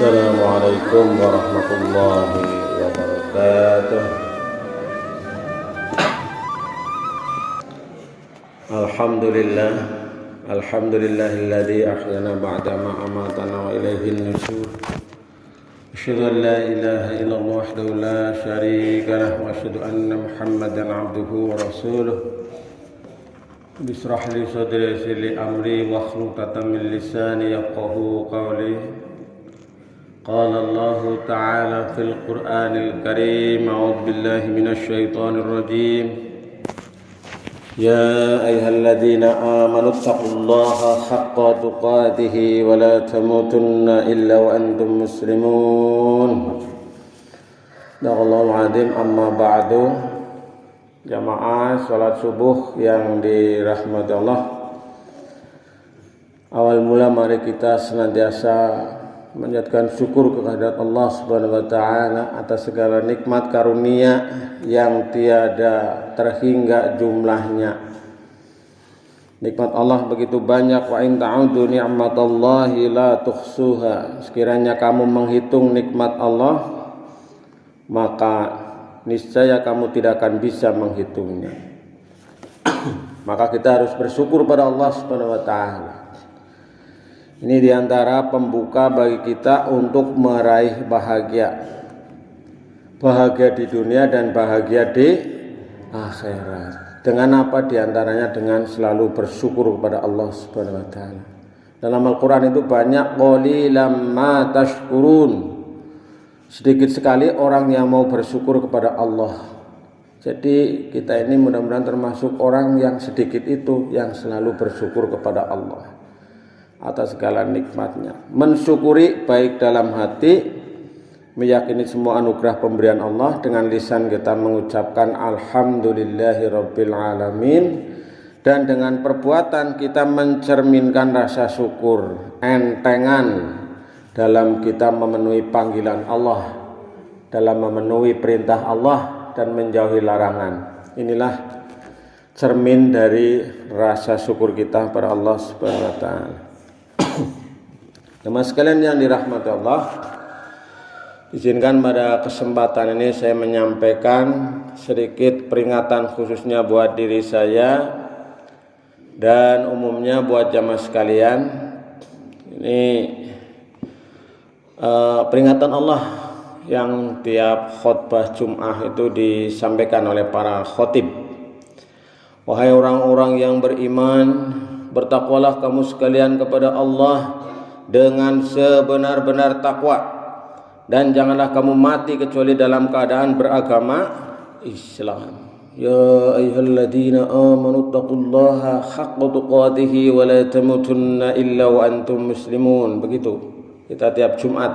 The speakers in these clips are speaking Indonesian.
Assalamualaikum warahmatullahi wabarakatuh. Alhamdulillah, alhamdulillahilladzi ahyana ba'da ma amatana wa ilaihin nusyur. Asyhadu an la ilaha illallah wahdahu la syarika lah wa asyhadu anna Muhammadan abduhu wa rasuluh. Bishrah li sadri yassir li amri wahlul min lisani yafqahu qawli. قال الله تعالى في القرآن الكريم أعوذ بالله من الشيطان الرجيم يا أيها الذين آمنوا اتقوا الله حق تقاته ولا تموتن إلا وأنتم مسلمون صدق الله العظيم. أما بعد, jamaah salat subuh yang dirahmati Allah, awal mula mari kita senantiasa menjadikan syukur kehadirat Allah Subhanahu wa taala atas segala nikmat karunia yang tiada terhingga jumlahnya. Nikmat Allah begitu banyak, wa in ta'udu ni'matallahi la tuhsuha. Sekiranya kamu menghitung nikmat Allah, maka niscaya kamu tidak akan bisa menghitungnya. Maka kita harus bersyukur pada Allah Subhanahu wa taala. Ini diantara pembuka bagi kita untuk meraih bahagia di dunia dan bahagia di akhirat. Dengan apa? Diantaranya dengan selalu bersyukur kepada Allah Subhanahu wa taala. Dalam Al-Quran itu banyak qalilam ma tashkurun. Sedikit sekali orang yang mau bersyukur kepada Allah. Jadi kita ini mudah-mudahan termasuk orang yang sedikit itu yang selalu bersyukur kepada Allah atas segala nikmatnya, mensyukuri baik dalam hati, meyakini semua anugerah pemberian Allah, dengan lisan kita mengucapkan alhamdulillahi rabbil alamin, dan dengan perbuatan kita mencerminkan rasa syukur, entengan dalam kita memenuhi panggilan Allah, dalam memenuhi perintah Allah dan menjauhi larangan. Inilah cermin dari rasa syukur kita pada Allah Subhanahu wa taala. Teman sekalian yang dirahmati Allah, izinkan pada kesempatan ini saya menyampaikan sedikit peringatan khususnya buat diri saya dan umumnya buat jamaah sekalian. Ini peringatan Allah yang tiap khutbah Jum'ah itu disampaikan oleh para khotib. Wahai orang-orang yang beriman, bertakwalah kamu sekalian kepada Allah dengan sebenar-benar takwa, dan janganlah kamu mati kecuali dalam keadaan beragama Islam. Ya ayyuhalladzina amanu taqullaha haqqa tuqatih wa la tamutunna illa wa antum muslimun. Begitu kita tiap Jumat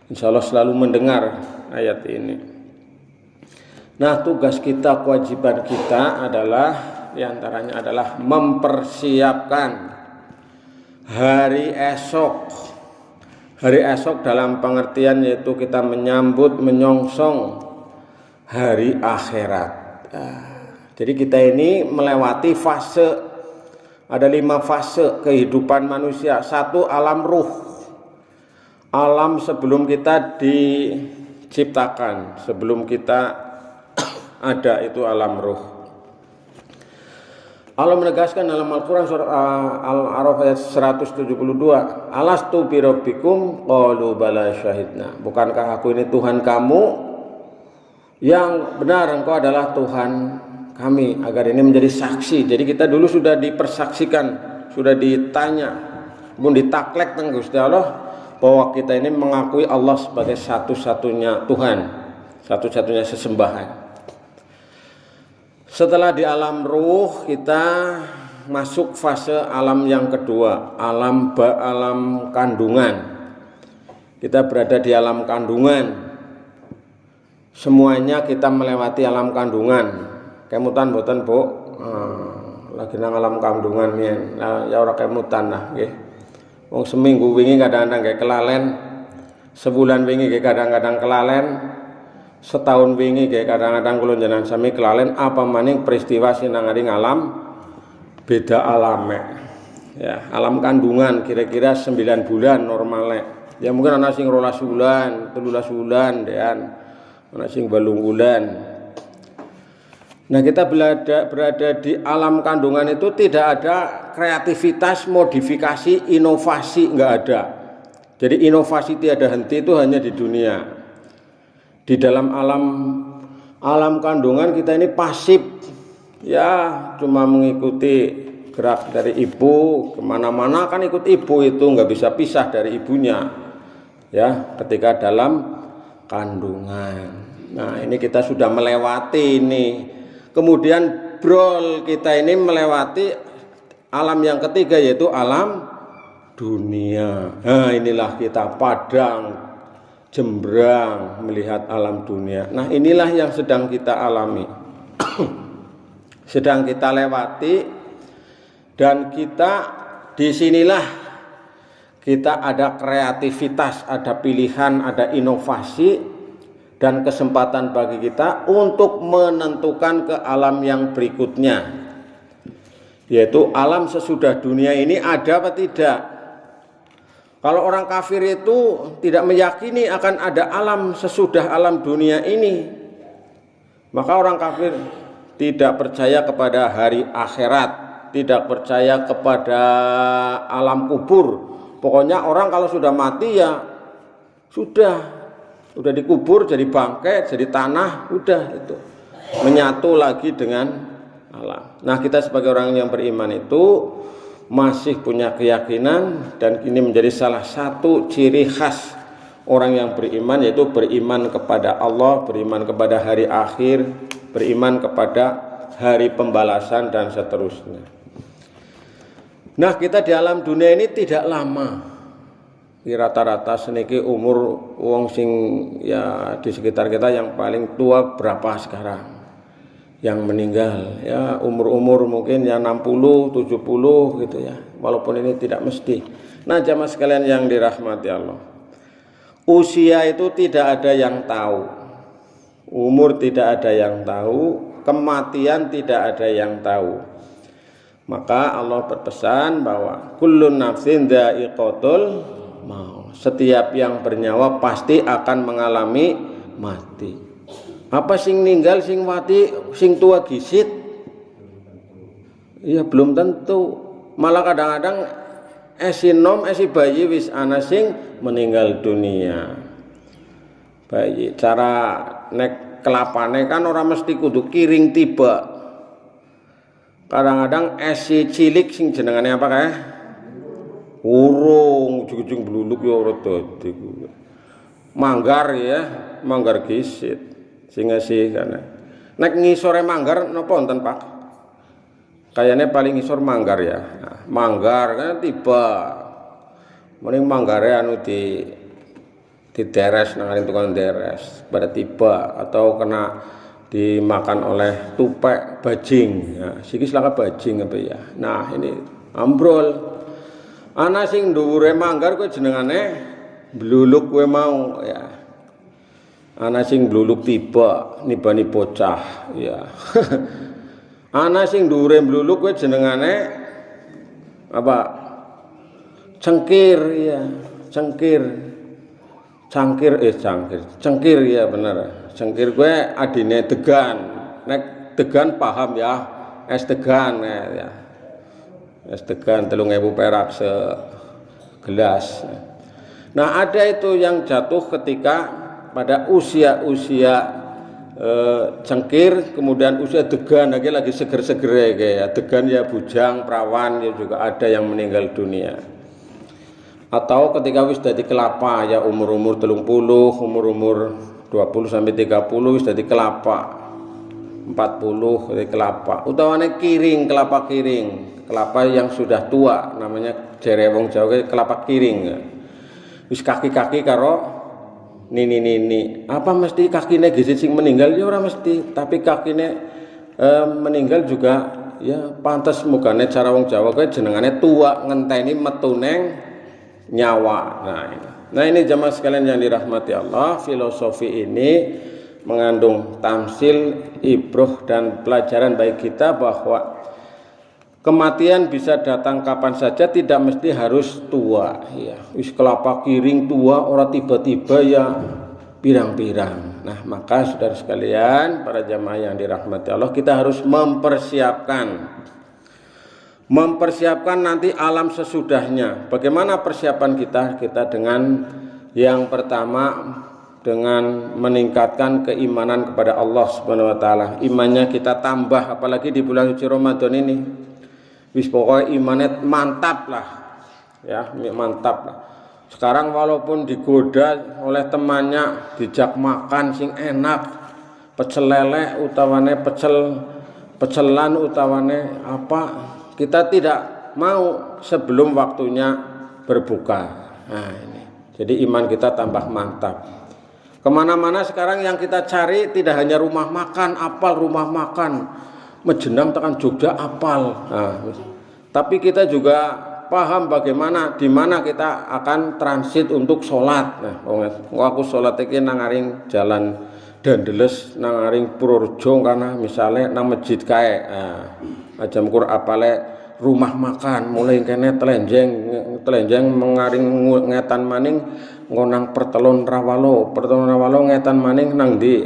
insyaallah selalu mendengar ayat ini. Nah, tugas kita, kewajiban kita adalah diantaranya adalah mempersiapkan hari esok dalam pengertian yaitu kita menyambut, menyongsong hari akhirat. Jadi kita ini melewati fase, ada 5 fase kehidupan manusia. 1, alam ruh, alam sebelum kita diciptakan, sebelum kita ada, itu alam ruh. Allah menegaskan dalam Al-Quran surah Al-A'raf ayat 172, alastu birabbikum qalu bala syahidna. Bukankah aku ini Tuhan kamu? Yang benar engkau adalah Tuhan kami, agar ini menjadi saksi. Jadi kita dulu sudah dipersaksikan, sudah ditanya, pun ditaklek teng Gusti Allah bahwa kita ini mengakui Allah sebagai satu-satunya Tuhan, satu-satunya sesembahan. Setelah di alam ruh, kita masuk fase alam yang kedua, alam kandungan. Kita berada di alam kandungan. Semuanya kita melewati alam kandungan. Kemutan boten, Bu? Lagi nang alam kandungan mien. Ya ora kemutan lah nggih. Wong seminggu wingi kadang-kadang kayak kelalen. Sebulan wingi kayak kadang-kadang kelalen. Setahun wingi kayak kadang-kadang kula njenengan sami kelalen, apa maning peristiwa sinangari ngalam beda alame. Ya, alam kandungan kira-kira 9 bulan normalnya. Ya mungkin ana sing 12 wulan, 13 wulan dan ana sing 8 wulan. Nah, kita berada di alam kandungan itu tidak ada kreativitas, modifikasi, inovasi, enggak ada. Jadi inovasi tiada henti itu hanya di dunia. Di dalam alam kandungan kita ini pasif. Ya, cuma mengikuti gerak dari ibu, kemana-mana kan ikut ibu, itu nggak bisa pisah dari ibunya. Ya, ketika dalam kandungan. Nah, ini kita sudah melewati ini. Kemudian brol kita ini melewati alam yang ketiga, yaitu alam dunia. Nah, inilah kita padang jembrang melihat alam dunia. Nah, inilah yang sedang kita alami. Sedang kita lewati, dan kita disinilah kita ada kreativitas, ada pilihan, ada inovasi, dan kesempatan bagi kita untuk menentukan ke alam yang berikutnya, yaitu alam sesudah dunia ini ada apa tidak. Kalau orang kafir itu tidak meyakini akan ada alam sesudah alam dunia ini, maka orang kafir tidak percaya kepada hari akhirat, tidak percaya kepada alam kubur. Pokoknya orang kalau sudah mati ya sudah dikubur, jadi bangkai, jadi tanah, udah itu menyatu lagi dengan alam. Nah, kita sebagai orang yang beriman itu masih punya keyakinan, dan ini menjadi salah satu ciri khas orang yang beriman, yaitu beriman kepada Allah, beriman kepada hari akhir, beriman kepada hari pembalasan, dan seterusnya. Nah, kita di alam dunia ini tidak lama. Rata-rata seniki umur wong sing ya di sekitar kita yang paling tua berapa sekarang yang meninggal, ya umur-umur mungkin ya 60, 70 gitu ya. Walaupun ini tidak mesti. Nah, jamaah sekalian yang dirahmati Allah, usia itu tidak ada yang tahu, umur tidak ada yang tahu, kematian tidak ada yang tahu. Maka Allah berpesan bahwa kullun nafsin dha'iqatul maut. Setiap yang bernyawa pasti akan mengalami mati. Apa sing ninggal, sing mati, sing tua gisit? Ya belum tentu. Malah kadang-kadang esi nom, esi bayi wis ana sing meninggal dunia. Bayi cara nek kelapane kan orang mesti kudu kiring tiba. Kadang-kadang esi cilik sing jenengane apa kae? Urung, ujung-ujung bluluk ya ora dadi. Manggar ya, manggar gisit. Sing esi kana. Nek ngisore manggar napa wonten, Pak? Kayane paling ngisor manggar ya. Nah, manggar kan tiba. Mending manggare anu deres nang tukang deres pada tiba, atau kena dimakan oleh tupek bajing ya, sikis laka bajing apa ya. Nah, ini ambrol ana sing dhuwure manggar kowe jenengane bluluk kowe mau ya, ana sing bluluk tiba nibani bocah ya. Ana sing dhuwure bluluk kowe jenengane apa, cengkir ya, cengkir ya bener. Cengkir gue adine degan. Nek degan paham ya, es degan ya. Es degan 3.000 perak segelas. Nah, ada itu yang jatuh ketika pada usia cengkir, kemudian usia degan lagi seger-seger ya. Degan ya bujang, perawan ya juga ada yang meninggal dunia. Atau ketika wis dadi kelapa ya umur-umur 30, umur-umur 20 sampai 30 wis dadi kelapa. 40 dari kelapa. Utawane kiring, kelapa kiring. Kelapa yang sudah tua namanya jere wong Jawa kelapa kiring. Wis kaki-kaki karo nini. Apa mesti kakine gisit sing meninggal ya ora mesti, tapi kakine meninggal juga ya pantes mugane cara wong Jawa kuwi jenengane tua ngenteni metuneng nyawa. Nah ini jamaah sekalian yang dirahmati Allah, filosofi ini mengandung tamsil, ibroh dan pelajaran bagi kita bahwa Kematian bisa datang kapan saja, tidak mesti harus tua. Ya, wis kelapa kiring tua, orang tiba-tiba ya pirang-pirang. Nah, maka saudara sekalian, para jamaah yang dirahmati Allah, kita harus mempersiapkan nanti alam sesudahnya. Bagaimana persiapan kita? Kita dengan yang pertama dengan meningkatkan keimanan kepada Allah Subhanahu wa taala. Imannya kita tambah, apalagi di bulan suci Ramadan ini. Wis pokoknya imannya mantap lah. Ya, mantap lah. Sekarang walaupun digoda oleh temannya dijak makan sing enak, pecel lele utawane pecelan utawane apa, kita tidak mau sebelum waktunya berbuka. Nah ini, jadi iman kita tambah mantap. Kemana-mana sekarang yang kita cari tidak hanya rumah makan, apal rumah makan, Mejenang tekan Jogja apal. Nah, tapi kita juga paham bagaimana di mana kita akan transit untuk sholat. Nah, aku sholat iki nang ngaring jalan Dandeles, nang ngaring Purworejo karena misalnya nang masjid kae. Nah, jam kur apale rumah makan mulai kene telenjeng mengaring ngetan maning ngonang pertelon rawalo ngetan maning nang di.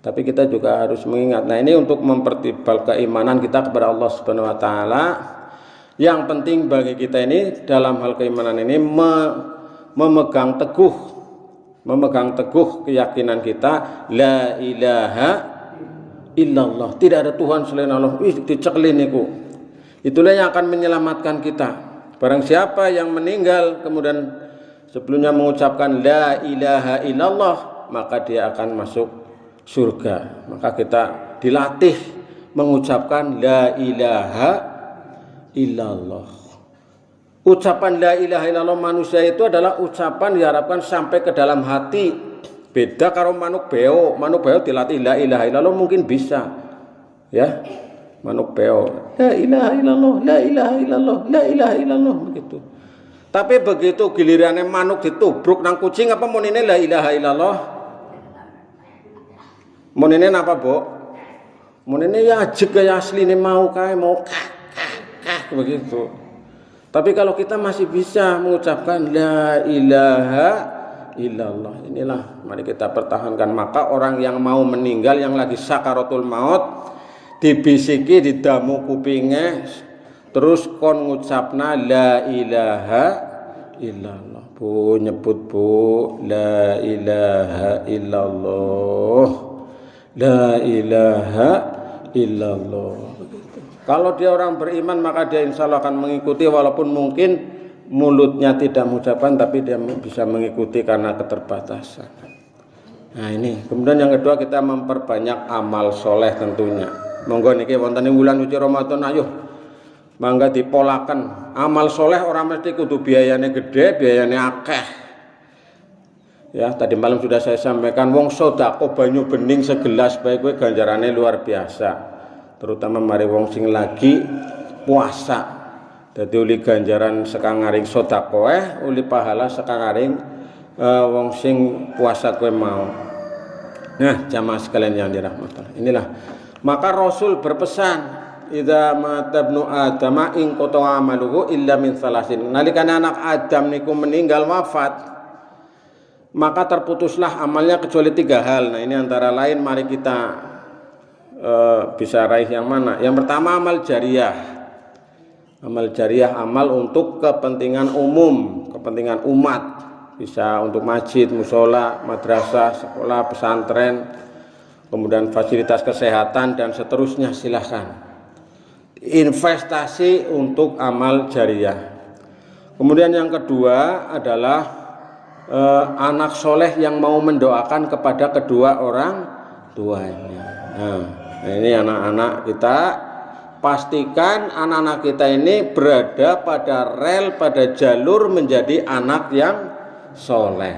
Tapi kita juga harus mengingat. Nah, ini untuk mempertibal keimanan kita kepada Allah Subhanahu wa taala. Yang penting bagi kita ini dalam hal keimanan ini memegang teguh keyakinan kita la ilaha illallah. Tidak ada Tuhan selain Allah. Diceklin niku. Itulah yang akan menyelamatkan kita. Barang siapa yang meninggal kemudian sebelumnya mengucapkan la ilaha illallah, maka dia akan masuk surga. Maka kita dilatih mengucapkan la ilaha illallah. Ucapan la ilaha illallah manusia itu adalah ucapan diharapkan sampai ke dalam hati. Beda karo manuk beo dilatih la ilaha illallah mungkin bisa. Ya. Manuk beo la ilaha illallah, la ilaha illallah, la ilaha illallah begitu. Tapi begitu gilirannya manuk ditubruk nang kucing apa munine la ilaha illallah? Munine apa, Bu? Munine ya ajeg kaya asline mau kae mau kah begitu. Tapi kalau kita masih bisa mengucapkan la ilaha illallah, inilah mari kita pertahankan. Maka orang yang mau meninggal yang lagi sakaratul maut dibisiki di damu kupinge terus kon ngucapna la ilaha illallah. Bu nyebut Bu la ilaha illallah, la ilaha illallah. Kalau dia orang beriman maka dia insya Allah akan mengikuti walaupun mungkin mulutnya tidak mengucapkan tapi dia bisa mengikuti karena keterbatasan. Nah ini kemudian yang kedua kita memperbanyak amal soleh tentunya. Monggo niki wonten ing wulan suci Ramadan ayo mangga dipolaken amal soleh orang mesti kudu biayane gede, biayane akeh. Ya, tadi malam sudah saya sampaikan wong sedekah banyu bening segelas bae kowe ganjarane luar biasa. Terutama mari wong sing lagi puasa. Dadi uli ganjaran sekangaring sedekah uli pahala sekangaring wong sing puasa kowe mau. Nah, jamaah sekalian yang dirahmati Allah. Inilah maka Rasul berpesan idza matabnu adama in qata amaluhu illa min salasin. Nalikane anak Adam niku meninggal wafat maka terputuslah amalnya kecuali 3 hal. Nah ini antara lain mari kita bisa raih yang mana? Yang pertama amal jariyah. Amal jariyah, amal untuk kepentingan umum, kepentingan umat. Bisa untuk masjid, musola, madrasah, sekolah, pesantren, kemudian fasilitas kesehatan dan seterusnya, silahkan. Investasi untuk amal jariyah. Kemudian yang kedua adalah anak soleh yang mau mendoakan kepada kedua orang tuanya. Nah, ini anak-anak kita pastikan anak-anak kita ini berada pada rel, pada jalur menjadi anak yang soleh.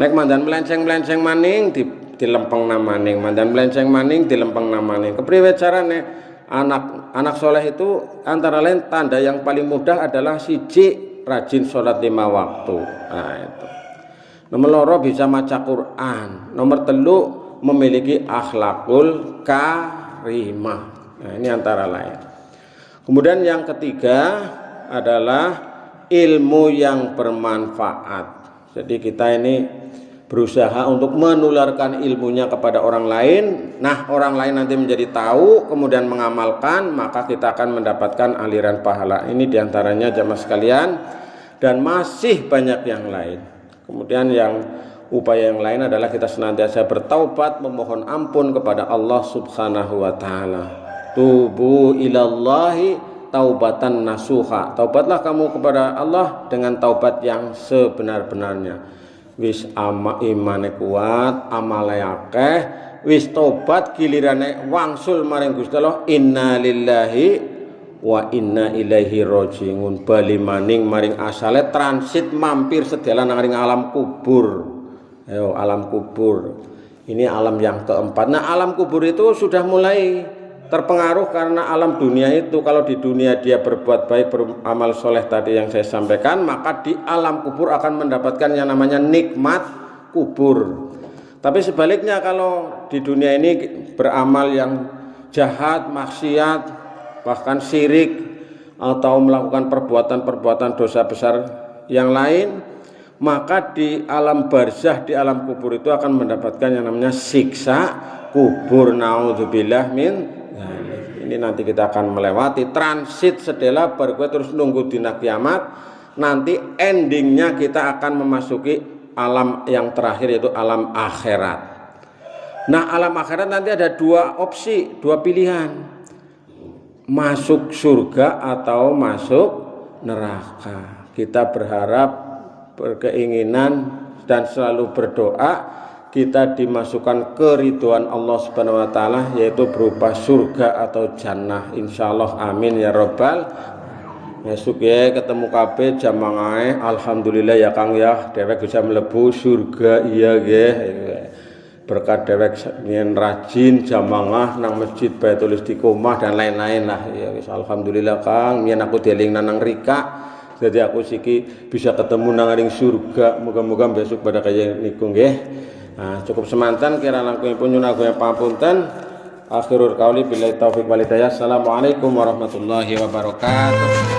Nek mandan melenceng-melenceng maning dilempeng namaning, mandan melenceng maning dilempeng namaning. Kepriwe carane anak soleh itu antara lain tanda yang paling mudah adalah siji rajin sholat 5 waktu. Nah itu. Nomor 2 bisa maca Quran. Nomor 3 memiliki akhlakul karimah. Nah, ini antara lain. Kemudian yang ketiga adalah ilmu yang bermanfaat. Jadi kita ini berusaha untuk menularkan ilmunya kepada orang lain. Nah, orang lain nanti menjadi tahu, kemudian mengamalkan, maka kita akan mendapatkan aliran pahala. Ini diantaranya jamaah sekalian, dan masih banyak yang lain. Kemudian upaya yang lain adalah kita senantiasa bertaubat, memohon ampun kepada Allah Subhanahu wa taala. Tubu ilallahi taubatan nasuha. Taubatlah kamu kepada Allah dengan taubat yang sebenar-benarnya. Wis imane kuat, amale akeh, wis tobat gilirane wangsul maring Gusti Allah, inna lillahi wa inna ilaihi rajiun, bali maning maring asale transit mampir sedalan nang alam kubur. Ayo, alam kubur. Ini alam yang keempat. Nah, alam kubur itu sudah mulai terpengaruh karena alam dunia itu. Kalau di dunia dia berbuat baik, beramal soleh tadi yang saya sampaikan, maka di alam kubur akan mendapatkan yang namanya nikmat kubur. Tapi sebaliknya, kalau di dunia ini beramal yang jahat, maksiat, bahkan syirik, atau melakukan perbuatan-perbuatan dosa besar yang lain, maka di alam barzah, di alam kubur itu akan mendapatkan yang namanya siksa kubur. Naudzubillah min. Ini nanti kita akan melewati transit sedela berikut terus nunggu dina kiamat. Nanti endingnya kita akan memasuki alam yang terakhir, yaitu alam akhirat. Nah, alam akhirat nanti ada dua opsi, dua pilihan, masuk surga atau masuk neraka. Kita berharap, berkeinginan, dan selalu berdoa kita dimasukkan ke ridhoan Allah Subhanahu wa taala, yaitu berupa surga atau jannah, insyaallah, amin ya robbal. Besok ya ketemu kabeh jamaah, alhamdulillah ya Kang ya, dewek bisa mlebu surga. Iya nggih, berkat dewek yen rajin jamaah nang masjid Baitul Istiqomah dan lain-lain lah. Ya wis alhamdulillah Kang, yen aku dieling nang rika, jadi aku siki bisa ketemu nang ring surga. Muga-muga besok pada kaya niku nggih. Nah, cukup semantan kira langkungipun nyuwun agung pangapunten. Akhirul qauli billahi taufik wal hidayah. Assalamualaikum warahmatullahi wabarakatuh.